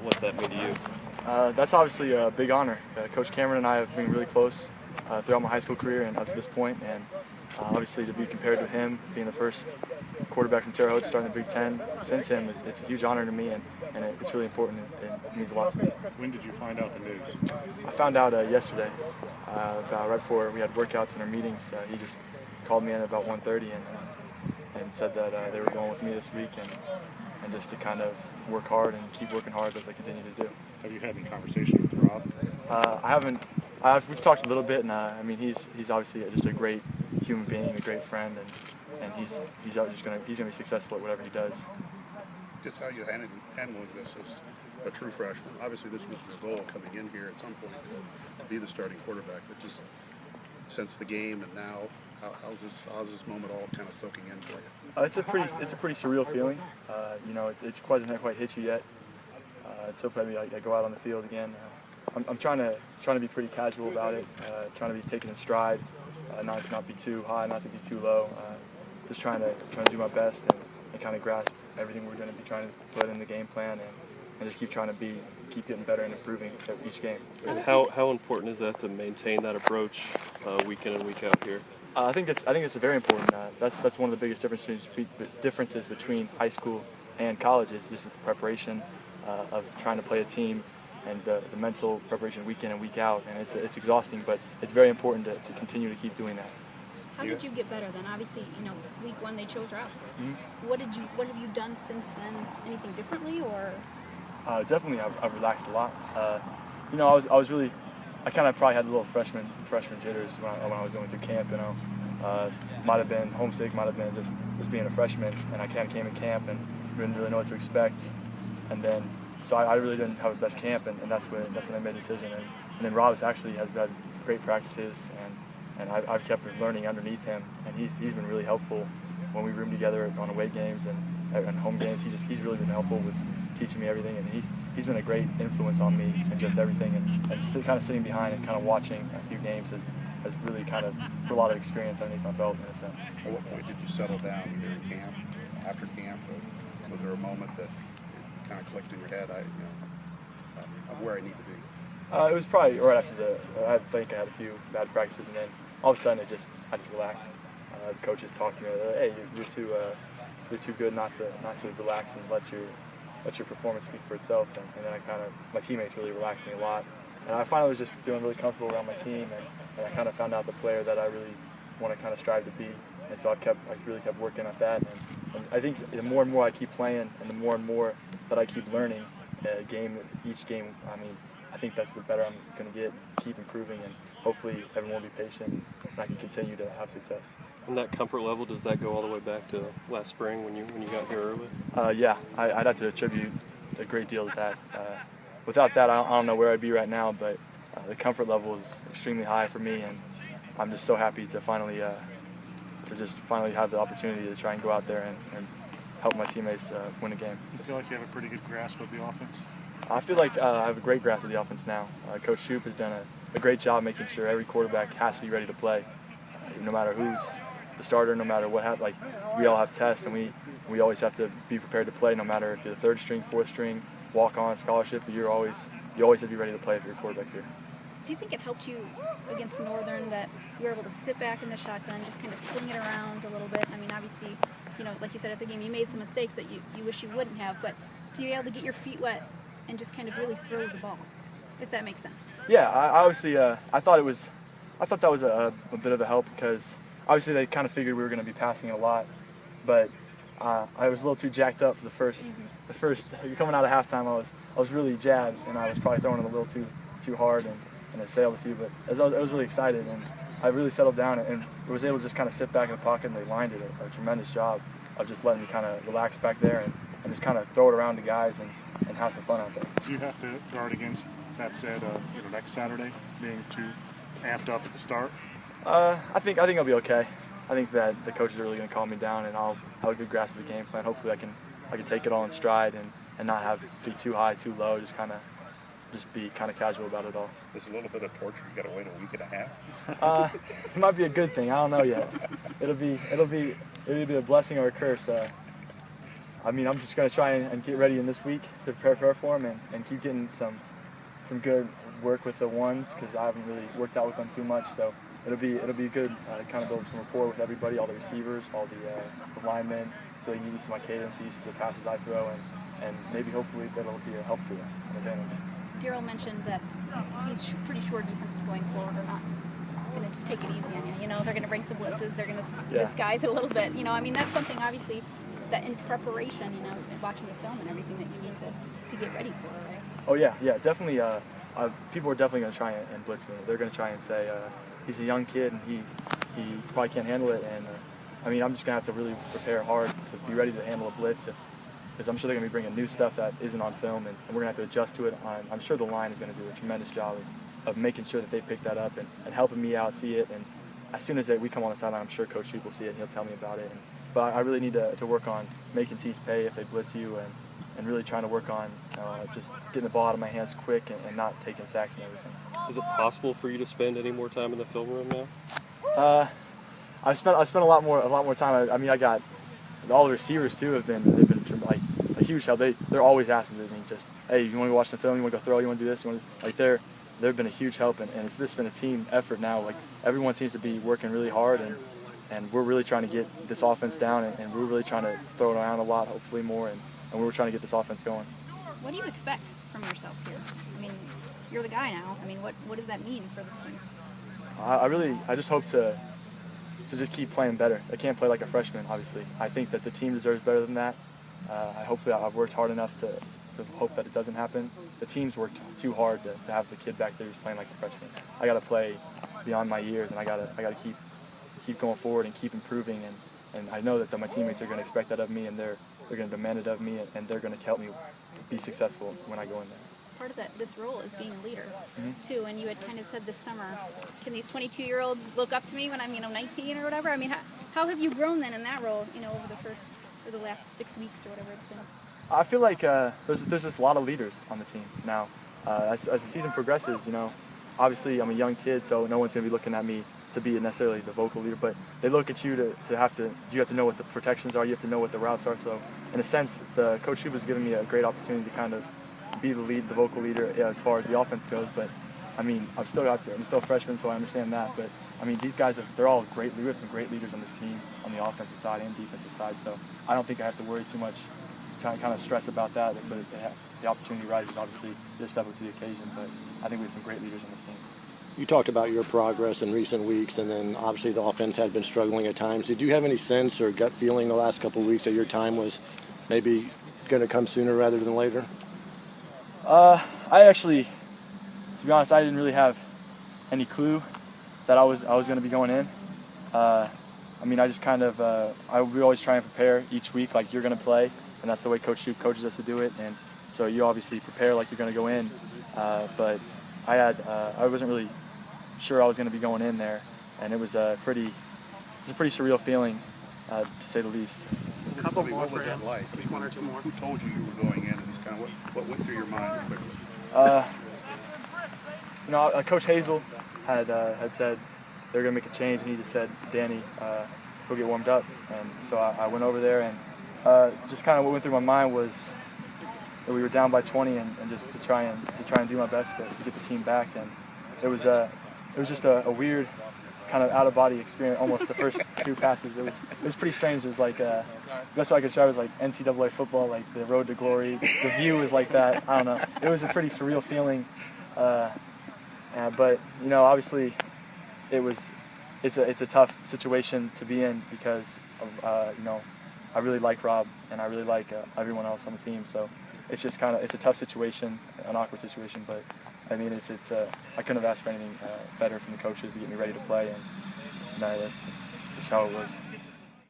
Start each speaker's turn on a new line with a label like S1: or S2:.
S1: What's that mean to you?
S2: That's obviously a big honor. Coach Cameron and I have been really close throughout my high school career and up to this point, and obviously to be compared to him, being the first quarterback from Terre Haute starting the Big Ten since him, it's a huge honor to me, and it's really important. It means a lot to me.
S3: When did you find out the news?
S2: I found out yesterday, about right before we had workouts and our meetings. He just called me in about 1:30 and said that they were going with me this week, and just to kind of work hard and keep working hard as I continue to do.
S3: Have you had any conversation with Rob?
S2: I haven't. We've talked a little bit, and I mean he's obviously just a great human being, a great friend, and he's just gonna be successful at whatever he does.
S4: Just how you handling this as a true freshman. Obviously, this was your goal coming in here at some point to be the starting quarterback, but just since the game and now, how's this moment all kind of soaking in for you?
S2: It's a pretty surreal feeling. It hasn't quite hit you yet. So maybe I go out on the field again. I'm trying to be pretty casual about it, trying to be taken in stride, not be too high, not to be too low. Just trying to do my best and kind of grasp everything we're going to be trying to put in the game plan, and just keep getting better and improving each game.
S1: And how important is that to maintain that approach week in and week out here?
S2: I think it's very important. That's one of the biggest differences between high school and college is just the preparation of trying to play a team and the mental preparation week in and week out. And it's exhausting, but it's very important to continue to keep doing that.
S5: How did you get better then? Obviously, week one they chose Rob. Mm-hmm. What have you done since then? Anything differently or?
S2: Definitely, I've relaxed a lot. I kind of probably had a little freshman jitters when I was going through camp. Might have been homesick, might have been just being a freshman, and I kind of came in camp and didn't really know what to expect, and then so I really didn't have the best camp, and that's when I made a decision. And then Rob actually has had great practices, and I've kept learning underneath him, and he's been really helpful when we room together on away games and home games. He's really been helpful with teaching me everything, and he's been a great influence on me and just everything, and kind of sitting behind and kind of watching a few games has really kind of put a lot of experience underneath my belt in a sense.
S4: At what point did you settle down, either in camp, after camp, or was there a moment that it kind of clicked in your head, I'm where I need to be?
S2: It was probably right after I think I had a few bad practices, and then all of a sudden I just relaxed. The coaches talked to me, hey, you're too good not to relax and let your performance speak for itself. And then my teammates really relaxed me a lot. And I finally was just feeling really comfortable around my team, and I kind of found out the player that I really want to kind of strive to be. And so I really kept working at that. And I think the more and more I keep playing, and the more that I keep learning, each game, I think that's the better I'm going to get, keep improving, and hopefully everyone will be patient, and I can continue to have success.
S1: And that comfort level, does that go all the way back to last spring when you got here early?
S2: Yeah, I'd have to attribute a great deal to that. Without that, I don't know where I'd be right now, but the comfort level is extremely high for me, and I'm just so happy to finally have the opportunity to try and go out there and help my teammates win a game.
S3: You feel like you have a pretty good grasp of the offense?
S2: I feel like I have a great grasp of the offense now. Coach Shoup has done a great job making sure every quarterback has to be ready to play, no matter who's the starter, no matter what happens. Like, we all have tests, and we always have to be prepared to play, no matter if you're the third string, fourth string, walk-on, scholarship. You always have to be ready to play if you're a quarterback here.
S5: Do you think it helped you against Northern that you were able to sit back in the shotgun, just kind of sling it around a little bit? Obviously, like you said at the game, you made some mistakes that you wish you wouldn't have, but to be able to get your feet wet and just kind of really throw the ball, if that makes sense.
S2: Yeah, I thought that was a bit of a help, because obviously they kind of figured we were going to be passing a lot, but I was a little too jacked up for the first. Coming out of halftime, I was really jazzed, and I was probably throwing it a little too hard, and it sailed a few. But I was really excited, and I really settled down and was able to just kind of sit back in the pocket, and they lined it a tremendous job of just letting me kind of relax back there and just kind of throw it around to guys and have some fun out there.
S3: Do you have to guard against that said next Saturday being too amped up at the start?
S2: I think I'll be okay. I think that the coaches are really going to calm me down, and I'll have a good grasp of the game plan. Hopefully I can take it all in stride and not be too high, too low, just be kind of casual about it all.
S4: There's a little bit of torture. You got to wait a week and a half.
S2: It might be a good thing. I don't know yet. It'll be a blessing or a curse. I mean, I'm just going to try and get ready in this week to prepare for them and keep getting some good work with the ones, because I haven't really worked out with them too much. So it'll be good kind of build some rapport with everybody, all the receivers, all the linemen, so they get used to my cadence, used to the passes I throw, and maybe hopefully that'll be a help to us, an advantage.
S5: Darryl mentioned that he's pretty sure defenses going forward are not going to just take it easy on you. You know, they're going to bring some blitzes, they're going to disguise it a little bit. You know, I mean, that's something obviously that in preparation, you know, watching the film and everything that you need to get ready for, right?
S2: Oh yeah, definitely. People are definitely going to try and blitz me. They're going to try and say he's a young kid and he probably can't handle it. And I mean, I'm just going to have to really prepare hard to be ready to handle a blitz, because I'm sure they're going to be bringing new stuff that isn't on film, and we're going to have to adjust to it. I'm sure the line is going to do a tremendous job of making sure that they pick that up and helping me out see it. And as soon as we come on the sideline, I'm sure Coach Shoup will see it and he'll tell me about it. But I really need to work on making teams pay if they blitz you, and really trying to work on just getting the ball out of my hands quick and not taking sacks and everything.
S1: Is it possible for you to spend any more time in the film room now?
S2: I spent a lot more time. I mean, I got all the receivers too they've been like a huge help. They're always asking me just, hey, you want to watch some film? You want to go throw? You want to do this? They've been a huge help, and it's just been a team effort now. Like everyone seems to be working really hard, and we're really trying to get this offense down, and we're really trying to throw it around a lot, hopefully more, and we're trying to get this offense going.
S5: What do you expect from yourself here? I mean, you're the guy now. I mean, what does that mean for this team?
S2: I just hope to just keep playing better. I can't play like a freshman, obviously. I think that the team deserves better than that. Hopefully I've worked hard enough to hope that it doesn't happen. The team's worked too hard to have the kid back there who's playing like a freshman. I got to play beyond my years, and I got to keep going forward and keep improving. And I know that my teammates are going to expect that of me, and they're going to demand it of me, and they're going to help me be successful when I go in there.
S5: Part of this role is being a leader, too. And you had kind of said this summer, can these 22-year-olds look up to me when I'm 19 or whatever? I mean, how have you grown then in that role, over the last 6 weeks or whatever it's been?
S2: I feel like there's just a lot of leaders on the team now. As the season progresses, obviously I'm a young kid, so no one's going to be looking at me to be necessarily the vocal leader, but they look at you you have to know what the protections are, you have to know what the routes are. So in a sense, the Coach Shoup has given me a great opportunity to kind of be the vocal leader as far as the offense goes. But I mean, I'm still out there. I'm still a freshman, so I understand that. But I mean, these guys they're all great. We have some great leaders on this team on the offensive side and defensive side. So I don't think I have to worry too much, kind of stress about that. But the opportunity rises, obviously, just step up to the occasion. But I think we have some great leaders on this team.
S6: You talked about your progress in recent weeks, and then obviously the offense had been struggling at times. Did you have any sense or gut feeling the last couple of weeks that your time was maybe going to come sooner rather than later? I actually, to be honest, I didn't really have any clue that I was going to be going in. I mean, I just kind of we always try and prepare each week like you're going to play, and that's the way Coach Shoup coaches us to do it. And so you obviously prepare like you're going to go in, but I wasn't really sure I was going to be going in there, and it was a pretty surreal feeling, to say the least.
S4: What was that like? I mean, who told you you were going in, and just kind of what went through your mind quickly?
S2: Coach Hazel had said they were going to make a change, and he just said, Danny, go get warmed up. And so I went over there, and just kind of what went through my mind was that we were down by 20, and just to try and do my best to get the team back. And it was just a weird kind of out-of-body experience. Almost the first two passes, it was pretty strange. It was like the best way I could describe it was like NCAA football, like the road to glory. The view was like that. I don't know. It was a pretty surreal feeling. But obviously, it's a tough situation to be in because of I really like Rob, and I really like everyone else on the team. So it's just it's a tough situation, an awkward situation. But I mean, I couldn't have asked for anything better from the coaches to get me ready to play, and that's just how it was.